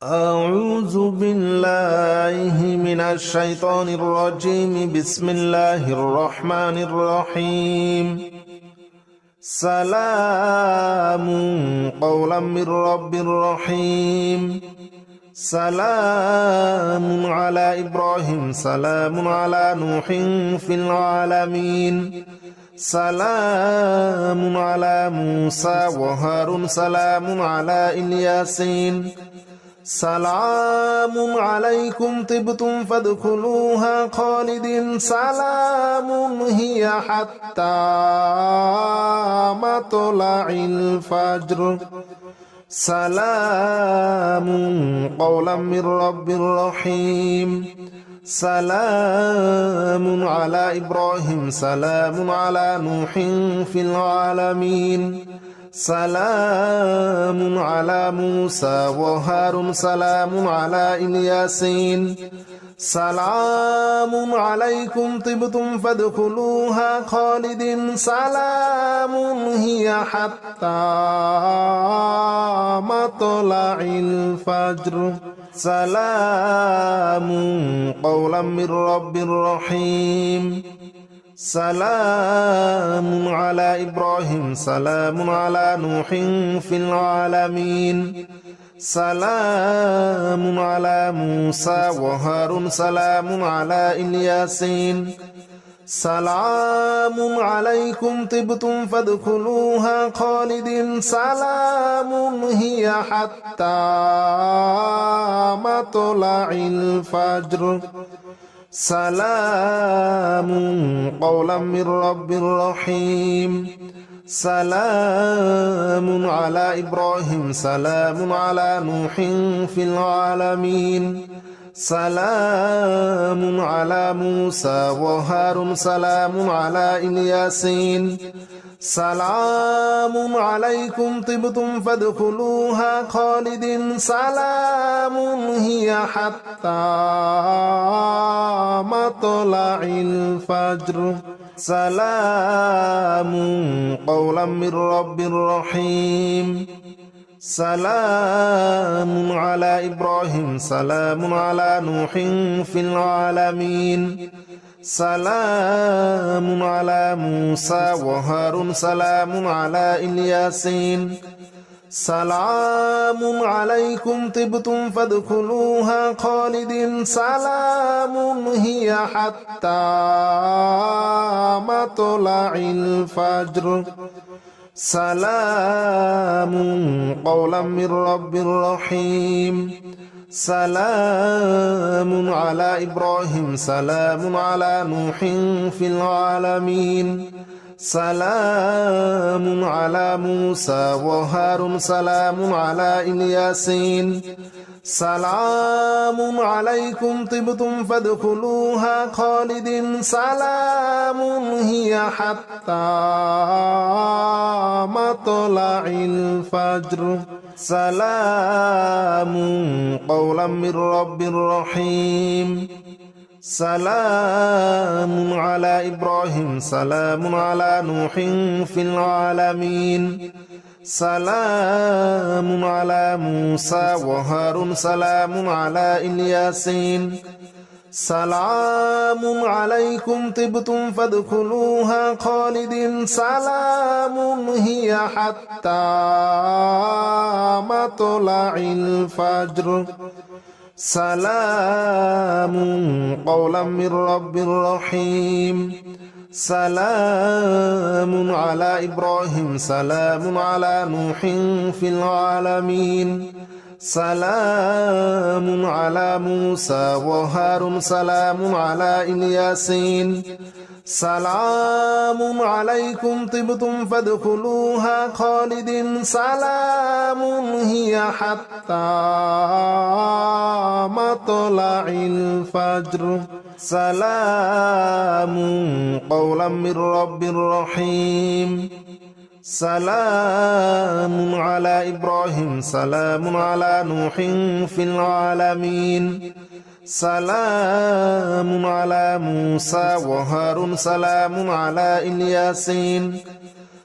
أعوذ بالله من الشيطان الرجيم. بسم الله الرحمن الرحيم. سلام قولا من رب رحيم. سلام على إبراهيم. سلام على نوح في العالمين. سلام على موسى وهارون. سلام على الياسين. سلام عليكم طبتم فادخلوها خالدين. سلام هي حتى مطلع الفجر. سلام قولا من رب رحيم. سلام على إبراهيم. سلام على نوح في العالمين. سلام على موسى وهارون. سلام على الياسين. سلام عليكم طبتم فادخلوها خالدين. سلام هي حتى مطلع الفجر. سلام قولا من رب رحيم. سلام على إبراهيم. سلام على نوح في العالمين. سلام على موسى وهارون. سلام على الياسين. سلام عليكم طبتم فادخلوها خالدين. سلام هي حتى مطلع الفجر. سلام قولا من رب رحيم. سلام على إبراهيم. سلام على نوح في العالمين. سلام على موسى وهارون. سلام على الياسين. سلام عليكم طبتم فادخلوها خالدين. سلام هي حتى مطلع الفجر. سلام قولا من رب رحيم. سلام على إبراهيم. سلام على نوح في العالمين. سلام على موسى وهارون. سلام على الياسين. سلام عليكم طبتم فادخلوها خالدين. سلام هي حتى مطلع الفجر. سلام قولا من رب رحيم. سلام على إبراهيم. سلام على نوح في العالمين. سلام على موسى وهارون. سلام على الياسين. سلام عليكم طبتم فادخلوها خالدين. سلام هي حتى مطلع الفجر. سلام قولا من رب رحيم. سلام على إبراهيم. سلام على نوح في العالمين. سلام على موسى وهارون. سلام على الياسين. سلام عليكم طبتم فادخلوها خالدين. سلام هي حتى مطلع الفجر. سلام قولا من رب رحيم. سلام على إبراهيم. سلام على نوح في العالمين. سلام على موسى وهارون. سلام على الياسين. سلام عليكم طبتم فادخلوها خالدين. سلام هي حتى مطلع الفجر. سلام قولا من رب رحيم. سلام على إبراهيم. سلام على نوح في العالمين. سلام على موسى وهارون. سلام على الياسين.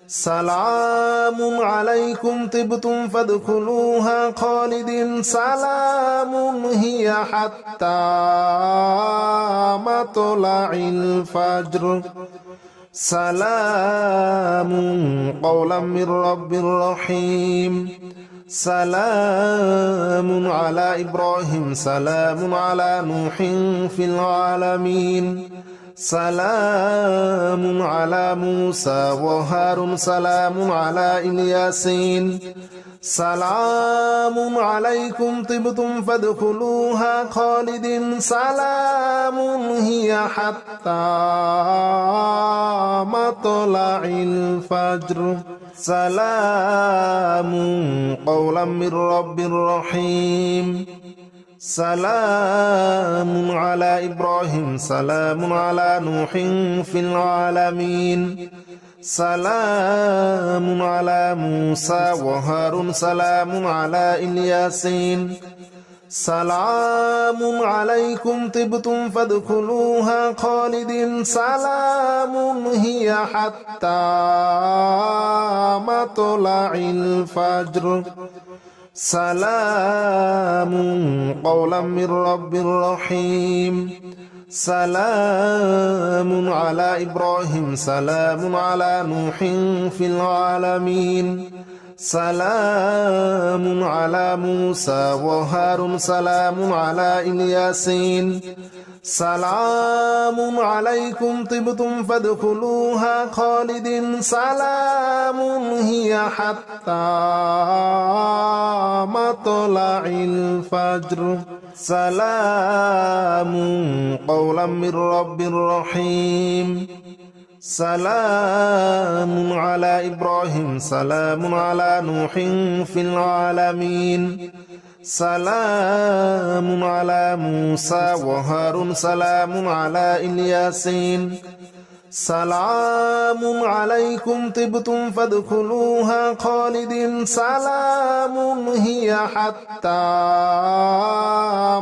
سلام عليكم طبتم فادخلوها خالدين سلام هي حتى مطلع الفجر سلام قولا من رب رحيم سلام على إبراهيم سلام على نوح في العالمين سلام على موسى وهارون سلام على الياسين سلام عليكم طبتم فادخلوها خالدين سلام هي حتى مطلع الفجر سلام قولا من رب رحيم سلام على إبراهيم سلام على نوح في العالمين سلام على موسى وهارون سلام على الياسين سلام عليكم طبتم فادخلوها خالدين سلام هي حتى مطلع الفجر سلام قولا من رب رحيم سلام على إبراهيم سلام على نوح في العالمين سلام على موسى وهارون سلام على الياسين سلام عليكم طبتم فادخلوها خالدين سلام هي حتى مطلع الفجر سلام قولا من رب رحيم سلام على إبراهيم سلام على نوح في العالمين سلام على موسى وهارون سلام على الياسين سلام عليكم طبتم فادخلوها خالدين سلام هي حتى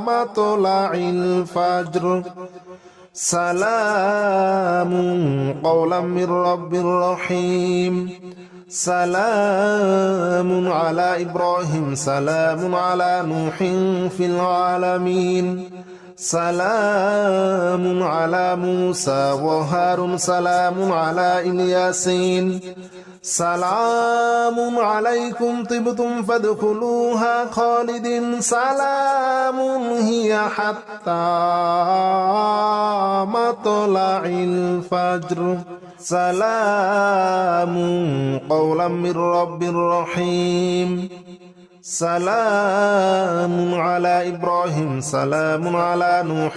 مطلع الفجر سلام قولا من رب رحيم سلام على إبراهيم سلام على نوح في العالمين سلام على موسى وهارون سلام على الياسين سلام عليكم طبتم فادخلوها خالدين سلام هي حتى مطلع الفجر سلام قولا من رب رحيم سلام على إبراهيم سلام على نوح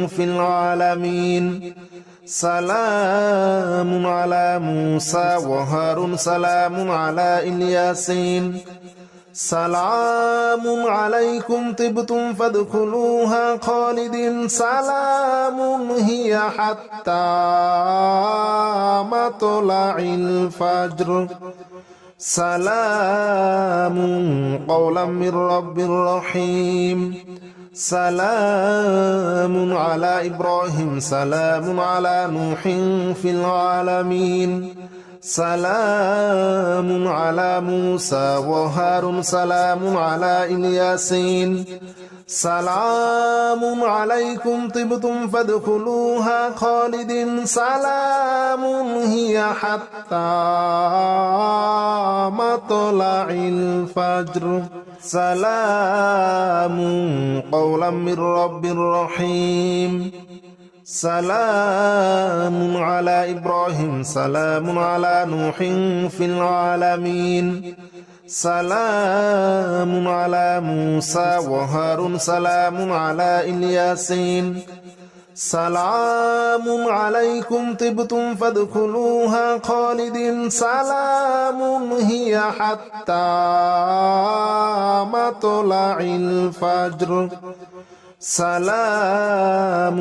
في العالمين سلام على موسى وهارون سلام على الياسين سلام عليكم طبتم فادخلوها خالدين سلام هي حتى مطلع الفجر سلام قولا من رب رحيم سلام على إبراهيم سلام على نوح في العالمين سلام على موسى وهارون سلام على الياسين سلام عليكم طبتم فادخلوها خالدين سلام هي حتى مطلع الفجر سلام قولا من رب رحيم سلام على إبراهيم سلام على نوح في العالمين سلام على موسى وهارون سلام على الياسين سلام عليكم طبتم فادخلوها خالدين سلام هي حتى مطلع الفجر سلام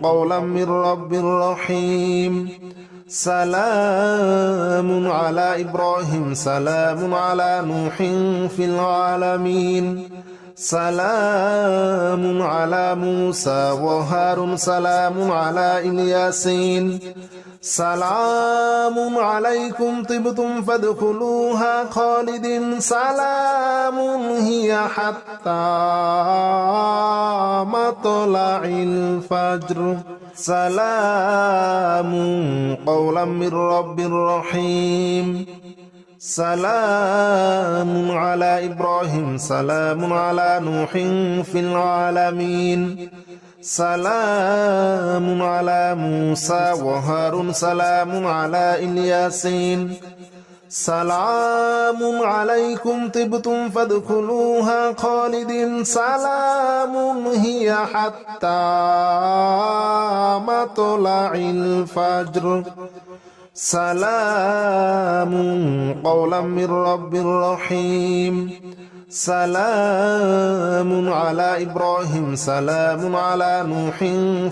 قولا من رب رحيم سلام على إبراهيم سلام على نوح في العالمين سلام على موسى وهارون سلام على الياسين سلام عليكم طبتم فادخلوها خالدين سلام هي حتى مطلع الفجر سلام قولا من رب رحيم سلام على إبراهيم سلام على نوح في العالمين سلام على موسى وهارون سلام على الياسين سلام عليكم طبتم فادخلوها خالدين سلام هي حتى مطلع الفجر سلام قولا من رب رحيم سلام على إبراهيم سلام على نوح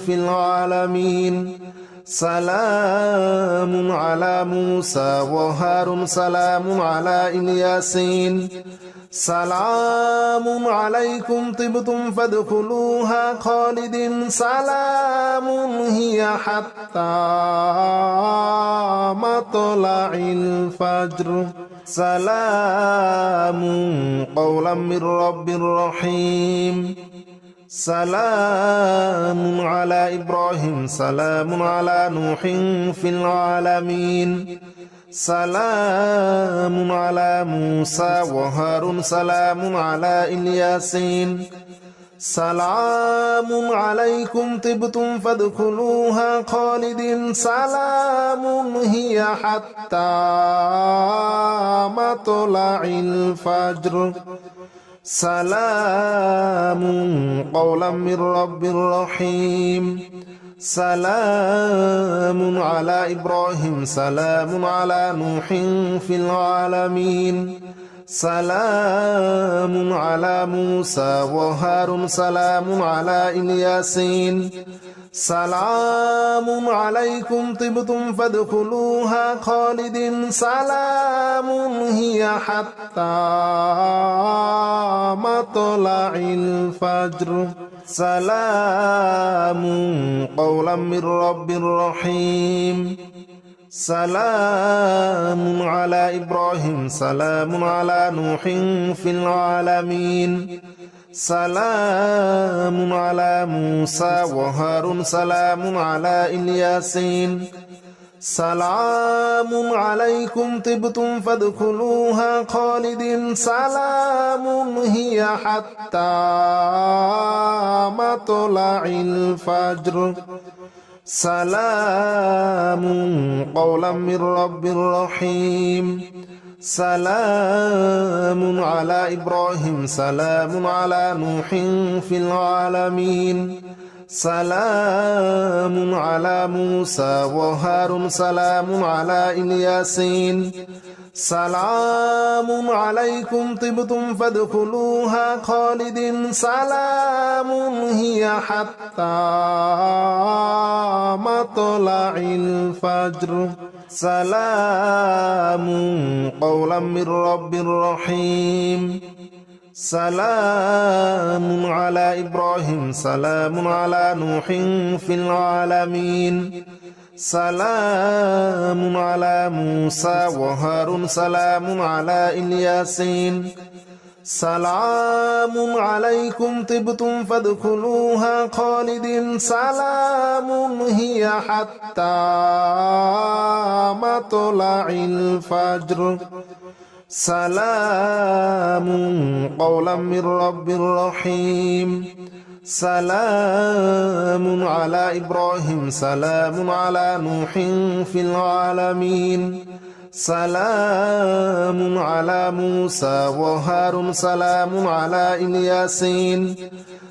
في العالمين سلام على موسى وهارون سلام على الياسين سلام عليكم طبتم فادخلوها خالدين سلام هي حتى مطلع الفجر سلام قولا من رب رحيم سلام على إبراهيم سلام على نوح في العالمين سلام على موسى وهارون سلام على الياسين سلام عليكم طبتم فادخلوها خالدين سلام هي حتى مطلع الفجر سلام قولا من رب رحيم سلام على إبراهيم سلام على نوح في العالمين سلام على موسى وهارون سلام على الياسين سلام عليكم طبتم فادخلوها خالدين سلام هي حتى مطلع الفجر سلام قولا من رب رحيم سلام على إبراهيم سلام على نوح في العالمين سلام على موسى وهارون سلام على الياسين سلام عليكم طبتم فادخلوها خالدين سلام هي حتى مطلع الفجر سلام قولا من رب رحيم سلام على إبراهيم سلام على نوح في العالمين سلام على موسى وهارون سلام على الياسين سلام عليكم طبتم فادخلوها خالدين سلام هي حتى مطلع الفجر سلام قولا من رب رحيم سلام على إبراهيم سلام على نوح في العالمين سلام على موسى وهارون سلام على الياسين سلام عليكم طبتم فادخلوها خالدين سلام هي حتى مطلع الفجر سلام قولا من رب رحيم سلام على إبراهيم سلام على نوح في العالمين سلام على موسى وهارون سلام على الياسين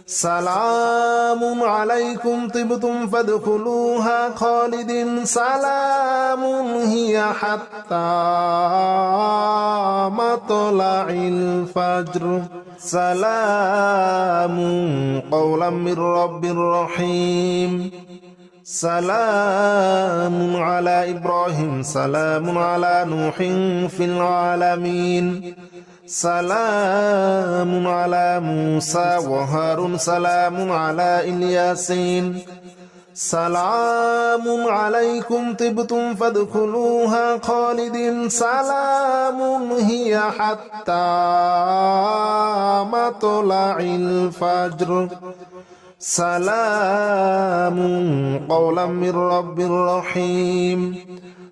سلام عليكم طبتم فادخلوها خالدين سلام هي حتى مطلع الفجر سلام قولا من رب رحيم سلام على إبراهيم سلام على نوح في العالمين سلام على موسى وهارون سلام على الياسين سلام عليكم طبتم فادخلوها خالدين سلام هي حتى مطلع الفجر سلام قولا من رب رحيم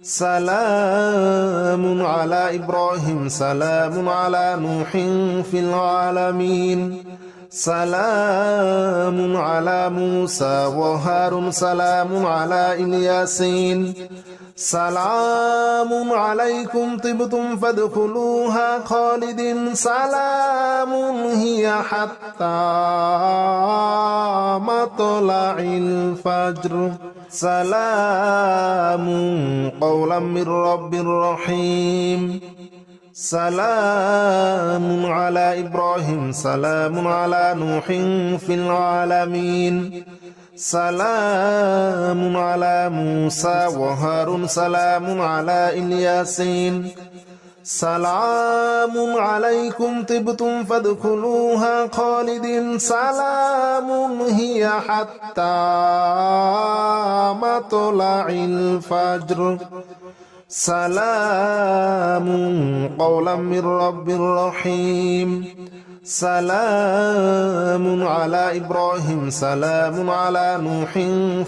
سلام على إبراهيم سلام على نوح في العالمين سلام على موسى وهارون سلام على الياسين سلام عليكم طبتم فادخلوها خالدين سلام هي حتى مطلع الفجر سلام قولا من رب رحيم سلام على إبراهيم سلام على نوح في العالمين سلام على موسى وهارون سلام على الياسين سلام عليكم طبتم فادخلوها خالدين سلام هي حتى مطلع الفجر سلام قولا من رب رحيم سلام على إبراهيم سلام على نوح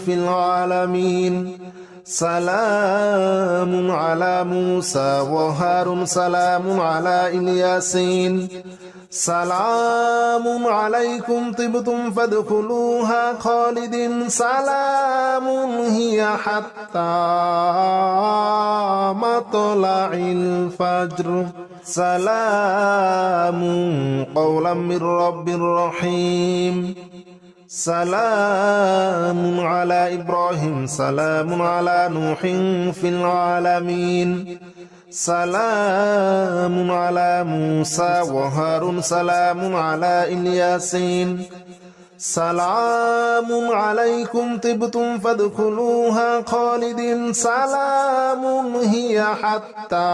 في العالمين سلام على موسى وهارون سلام على الياسين سلام عليكم طبتم فادخلوها خالدين سلام هي حتى مطلع الفجر سلام قولا من رب رحيم سلام على إبراهيم سلام على نوح في العالمين سلام على موسى وهارون سلام على الياسين سلام عليكم طبتم فادخلوها خالدين سلام هي حتى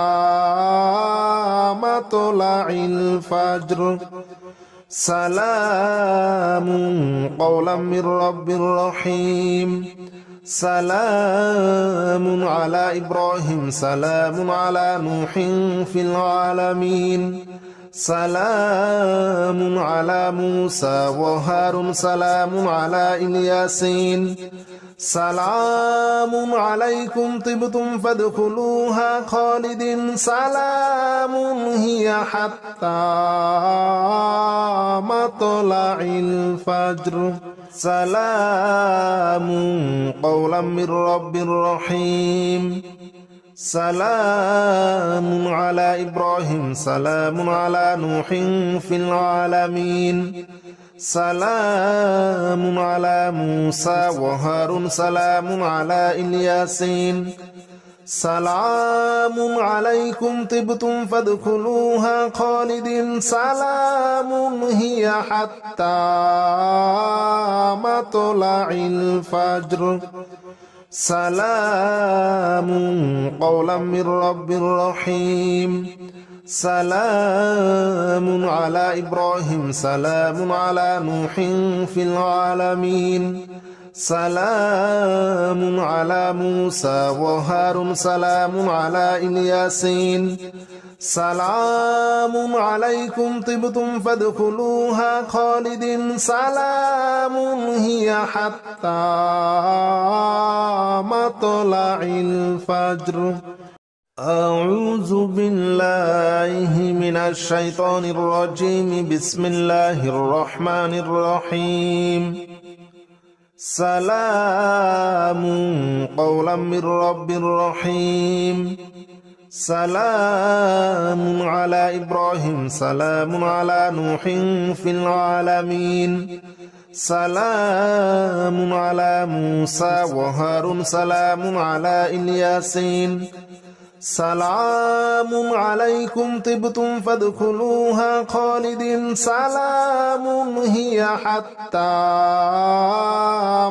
مطلع الفجر سلام قولا من رب رحيم سلام على إبراهيم سلام على نوح في العالمين سلام على موسى وهارون سلام على الياسين سلام عليكم طبتم فادخلوها خالدين سلام هي حتى مطلع الفجر سلام قولا من رب رحيم سلام على إبراهيم سلام على نوح في العالمين سلام على موسى وهارون سلام على الياسين سلام عليكم طبتم فادخلوها خالدين سلام هي حتى مطلع الفجر سلام قولا من رب رحيم سلام على إبراهيم سلام على نوح في العالمين سلام على موسى وهارون سلام على الياسين سلام عليكم طبتم فادخلوها خالدين سلام هي حتى مطلع الفجر أعوذ بالله من الشيطان الرجيم بسم الله الرحمن الرحيم سلام قولا من رب رحيم سلام على إبراهيم سلام على نوح في العالمين سلام على موسى وهارون سلام على الياسين سلام عليكم طبتم فادخلوها خالدين سلام هي حتى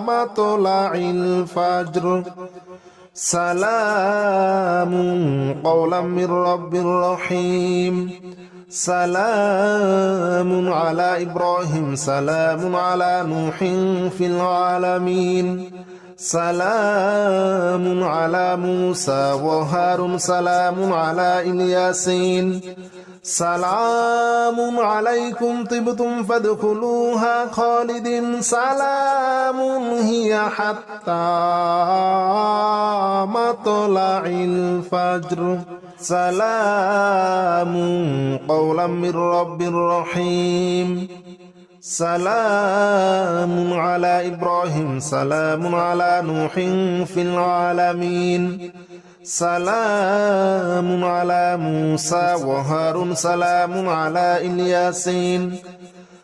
مطلع الفجر سلام قولا من رب رحيم سلام على إبراهيم سلام على نوح في العالمين سلام على موسى وهارون سلام على الياسين سلام عليكم طبتم فادخلوها خالدين سلام هي حتى مطلع الفجر سلام قولا من رب رحيم سلام على إبراهيم سلام على نوح في العالمين سلام على موسى وهارون سلام على الياسين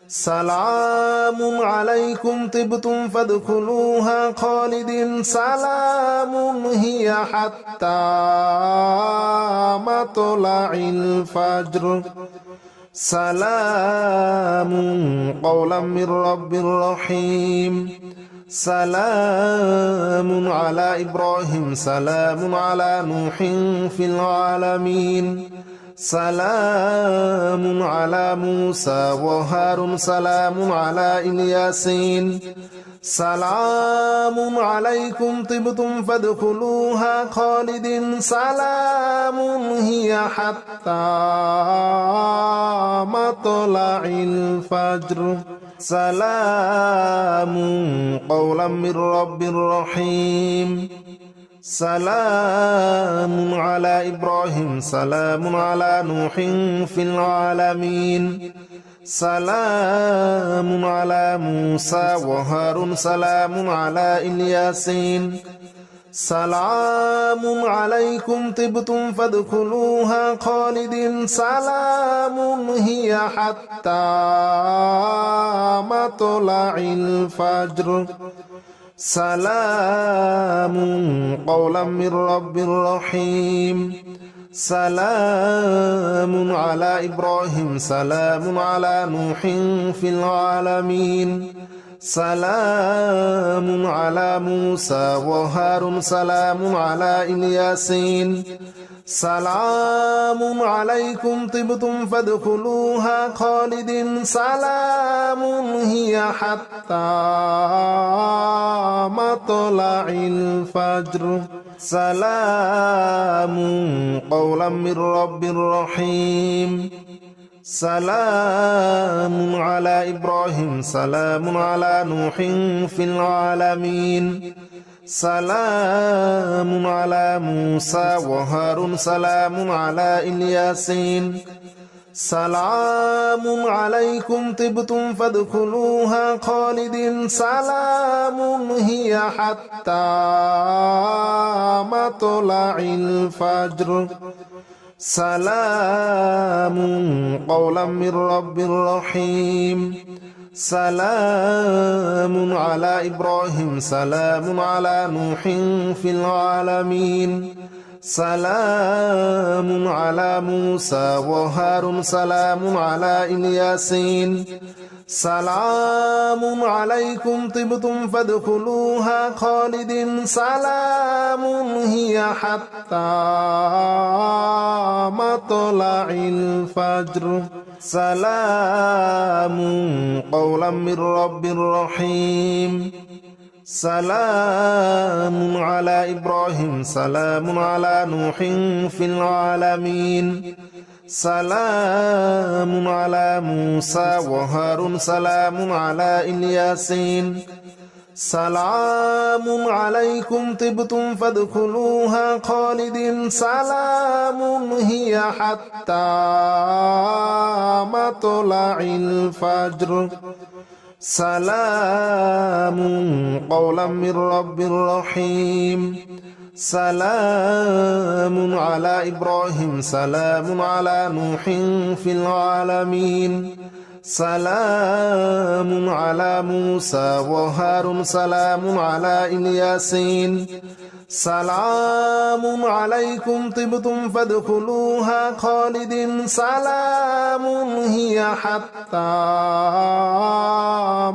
سلام عليكم طبتم فادخلوها خالدين سلام هي حتى مطلع الفجر سلام قولا من رب رحيم سلام على إبراهيم سلام على نوح في العالمين سلام على موسى وهارون سلام على الياسين سلام عليكم طبتم فادخلوها خالدين سلام هي حتى مطلع الفجر سلام قولا من رب رحيم سلام على إبراهيم سلام على نوح في العالمين سلام على موسى وهارون سلام على الياسين سلام عليكم طبتم فادخلوها خالدين سلام هي حتى مطلع الفجر سلام قولا من رب رحيم سلام على إبراهيم سلام على نوح في العالمين سلام على موسى وهارون سلام على الياسين سلام عليكم طبتم فادخلوها خالدين سلام هي حتى مطلع الفجر سلام قولا من رب رحيم سلام على إبراهيم سلام على نوح في العالمين سلام على موسى وهارون سلام على الياسين سلام عليكم طبتم فادخلوها خالدين سلام هي حتى مطلع الفجر سلام قولا من رب رحيم سلام على إبراهيم سلام على نوح في العالمين سلام على موسى وهارون سلام على الياسين سلام عليكم طبتم فادخلوها خالدين سلام هي حتى مطلع الفجر سلام قولا من رب رحيم سلام على إبراهيم سلام على نوح في العالمين سلام على موسى وهارون سلام على الياسين سلام عليكم طبتم فادخلوها خالدين سلام هي حتى مطلع الفجر سلام قولا من رب رحيم سلام على إبراهيم سلام على نوح في العالمين سلام على موسى وهارون سلام على الياسين سلام عليكم طبتم فادخلوها خالدين سلام هي حتى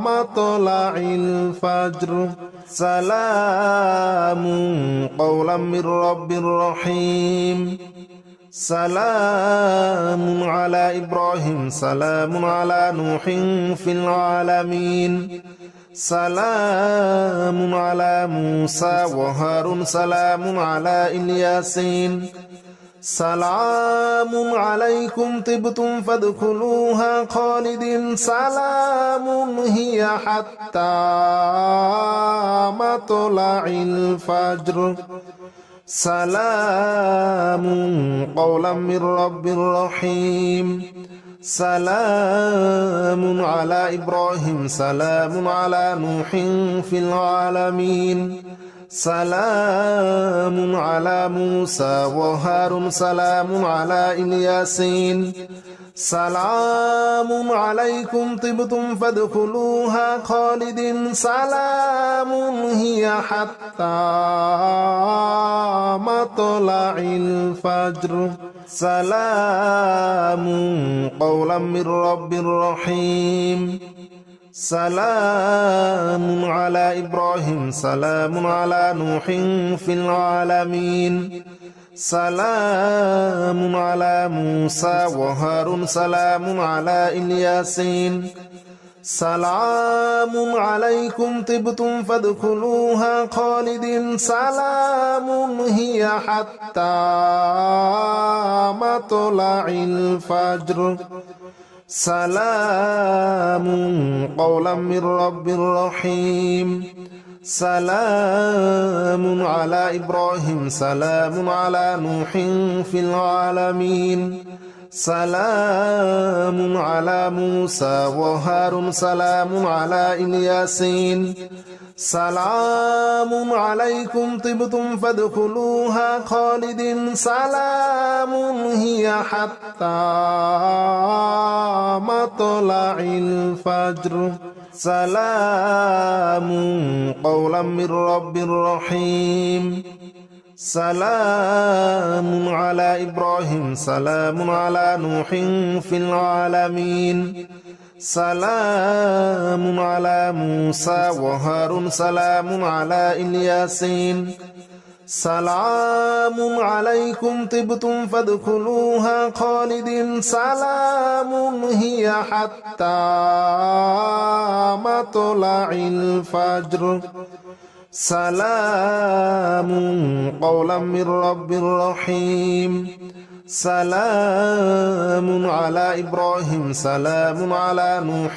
مطلع الفجر سلام قولا من رب رحيم سلام على إبراهيم سلام على نوح في العالمين سلام على موسى وهارون سلام على الياسين سلام عليكم طبتم فادخلوها خالدين سلام هي حتى مطلع الفجر سلام قولا من رب رحيم سلام على إبراهيم سلام على نوح في العالمين سلام على موسى وهارون سلام على الياسين سلام عليكم طبتم فادخلوها خالدين سلام هي حتى مطلع الفجر سلام قولا من رب رحيم سلام على إبراهيم سلام على نوح في العالمين سلام على موسى وهارون سلام على الياسين سلام عليكم طبتم فادخلوها خالدين سلام هي حتى مطلع الفجر سلام قولا من رب رحيم سلام على إبراهيم سلام على نوح في العالمين سلام على موسى وهارون سلام على الياسين سلام عليكم طبتم فادخلوها خالدين سلام هي حتى مطلع الفجر سلام قولا من رب رحيم سلام على إبراهيم سلام على نوح في العالمين سلام على موسى وهارون سلام على الياسين سلام عليكم طبتم فادخلوها خالدين سلام هي حتى مطلع الفجر سلام قولا من رب رحيم سلام على إبراهيم سلام على نوح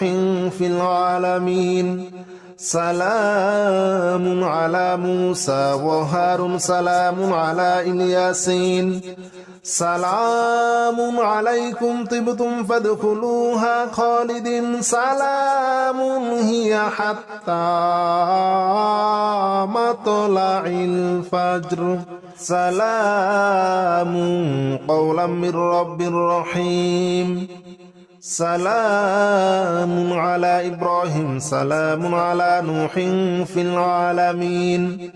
في العالمين سلام على موسى وهارون سلام على الياسين سلام عليكم طبتم فادخلوها خالدين سلام هي حتى مطلع الفجر سلام قولا من رب رحيم سلام على إبراهيم سلام على نوح في العالمين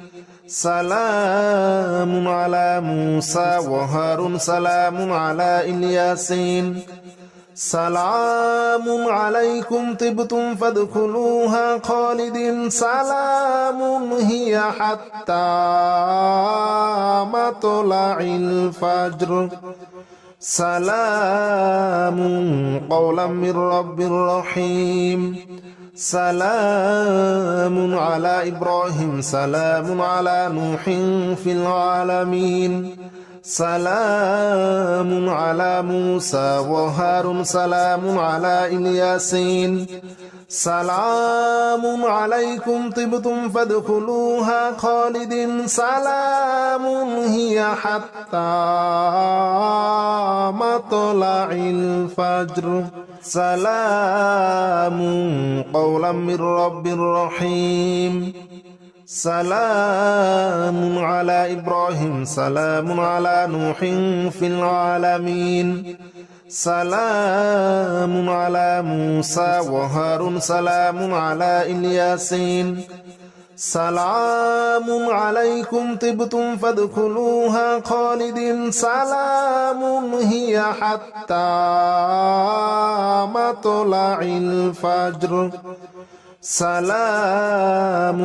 سلام على موسى وهارون سلام على الياسين سلام عليكم طبتم فادخلوها خالدين سلام هي حتى مطلع الفجر سلام قولا من رب رحيم سلام على إبراهيم سلام على نوح في العالمين سلام على موسى وهارون سلام على الياسين سلام عليكم طبتم فادخلوها خالدين سلام هي حتى مطلع الفجر سلام قولا من رب رحيم سلام على إبراهيم سلام على نوح في العالمين سلام على موسى وهارون سلام على الياسين سلام عليكم طبتم فادخلوها خالدين سلام هي حتى مطلع الفجر سلام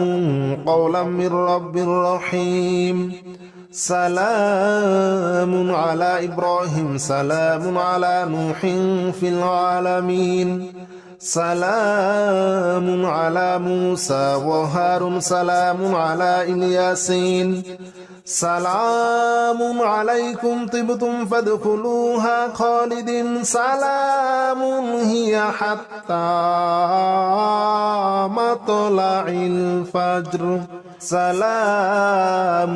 قولا من رب رحيم سلام على إبراهيم سلام على نوح في العالمين سلام على موسى وهارون سلام على الياسين سلام عليكم طبتم فادخلوها خالد سلام هي حتى مطلع الفجر سلام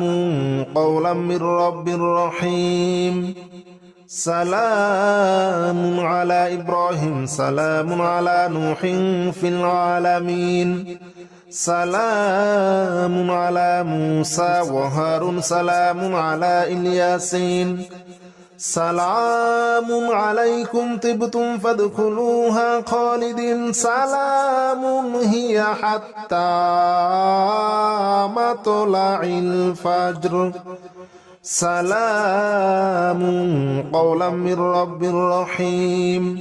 قولا من رب رحيم سلام على إبراهيم سلام على نوح في العالمين سلام على موسى وهارون سلام على الياسين سلام عليكم طبتم فادخلوها خالد سلام هي حتى مطلع الفجر سلام قولا من رب رحيم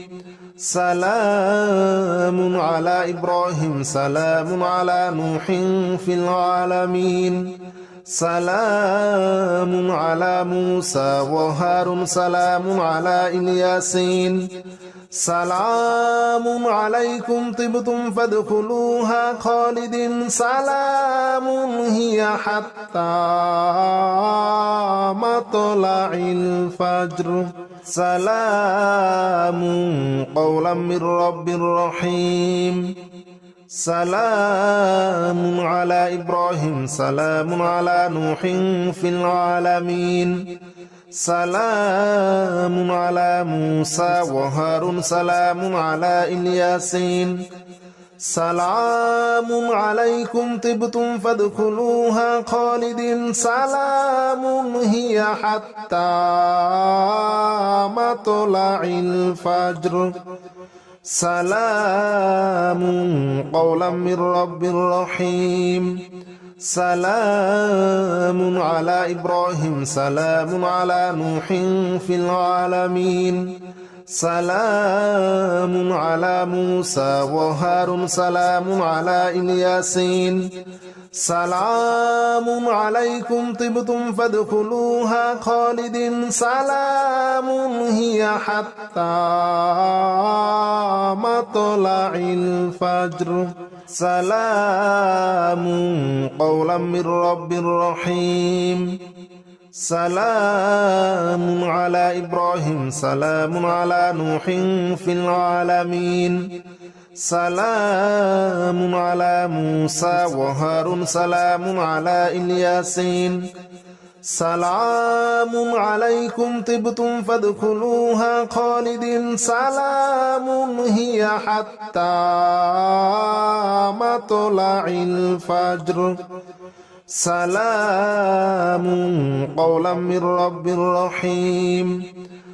سلام على إبراهيم سلام على نوح في العالمين سلام على موسى وهارون سلام على الياسين سلام عليكم طبتم فادخلوها خالد سلام هي حتى مطلع الفجر سلام قولا من رب رحيم سلام على إبراهيم سلام على نوح في العالمين سلام على موسى وهارون سلام على الياسين سلام عليكم طبتم فادخلوها خالد سلام هي حتى مطلع الفجر سلام قولا من رب رحيم سلام على إبراهيم سلام على نوح في العالمين سلام على موسى وهارون سلام على الياسين سلام عليكم طبتم فادخلوها خالد سلام هي حتى مطلع الفجر سلام قولا من رب رحيم سلام على إبراهيم سلام على نوح في العالمين سلام على موسى وهارون سلام على الياسين سلام عليكم طبتم فادخلوها خالد سلام هي حتى مطلع الفجر سلام قولا من رب رحيم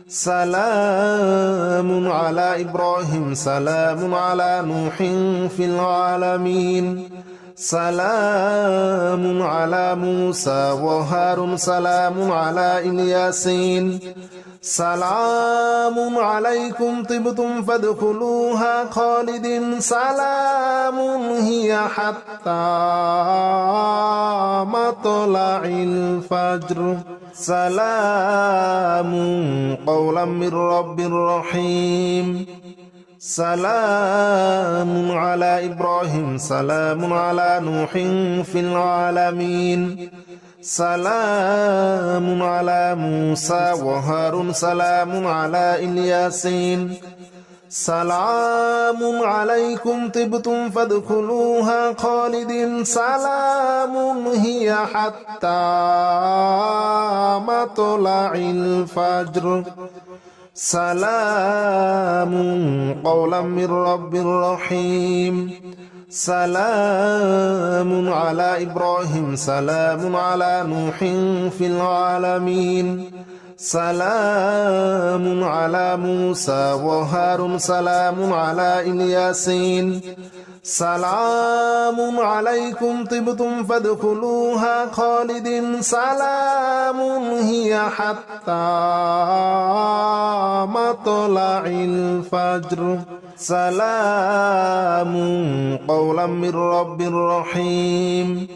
سلام على إبراهيم سلام على نوح في العالمين سلام على موسى وهارون سلام على الياسين سلام عليكم طبتم فادخلوها خالد سلام هي حتى مطلع الفجر سلام قولا من رب رحيم سلام على إبراهيم سلام على نوح في العالمين سلام على موسى وهارون سلام على الياسين سلام عليكم طبتم فادخلوها خالد سلام هي حتى مطلع الفجر سلام قولا من رب رحيم سلام على إبراهيم سلام على نوح في العالمين سلام على موسى وهارون سلام على الياسين سلام عليكم طبتم فادخلوها خالد سلام هي حتى مطلع الفجر سلام قولا من رب رحيم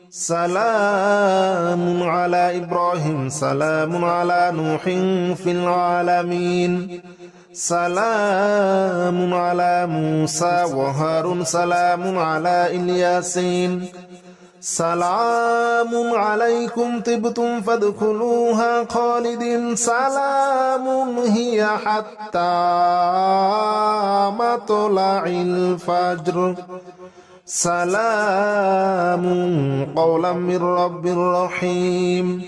سلام على إبراهيم سلام على نوح في العالمين سلام على موسى وهارون سلام على الياسين سلام عليكم طبتم فادخلوها خالدين سلام هي حتى مطلع الفجر سلام قولا من رب رحيم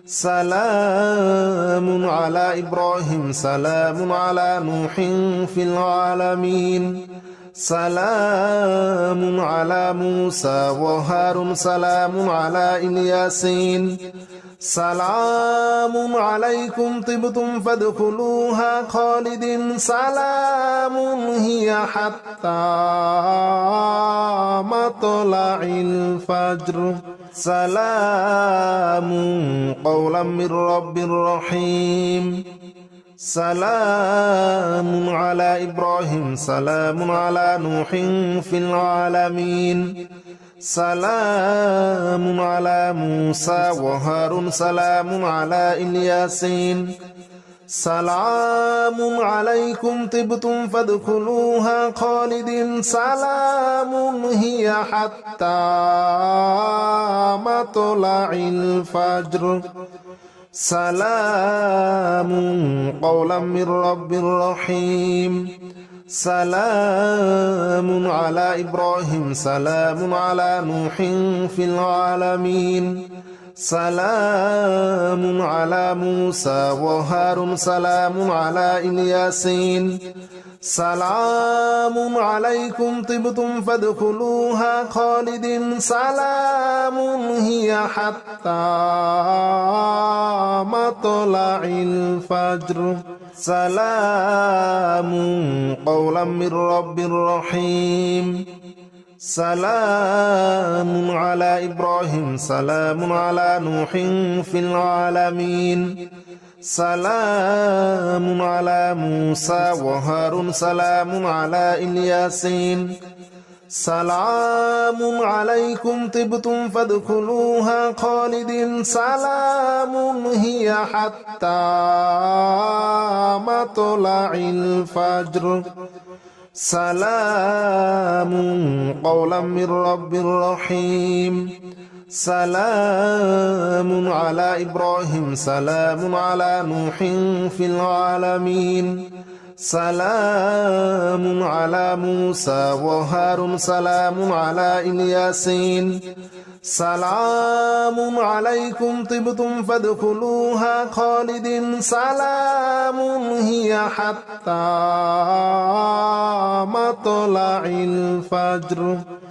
سلام على إبراهيم سلام على نوح في العالمين سلام على موسى وهارون سلام على الياسين سلام عليكم طبتم فادخلوها خالدين سلام هي حتى مطلع الفجر سلام قولا من رب رحيم سلام على إبراهيم سلام على نوح في العالمين سلام على موسى وهارون سلام على الياسين سلام عليكم طبتم فادخلوها خالدين سلام هي حتى مطلع الفجر سلام قولا من رب رحيم سلام على إبراهيم سلام على نوح في العالمين سلام على موسى وهارون سلام على الياسين سلام عليكم طبتم فادخلوها خالدين سلام هي حتى مطلع الفجر سلام قولا من رب رحيم سلام على إبراهيم سلام على نوح في العالمين سلام على موسى وهارون سلام على الياسين سلام عليكم طبتم فادخلوها خالدين سلام هي حتى مطلع الفجر سلام قولا من رب رحيم سلام على إبراهيم سلام على نوح في العالمين سلام على موسى وهارون سلام على الياسين سلام عليكم طبتم فادخلوها خالدين سلام هي حتى مطلع الفجر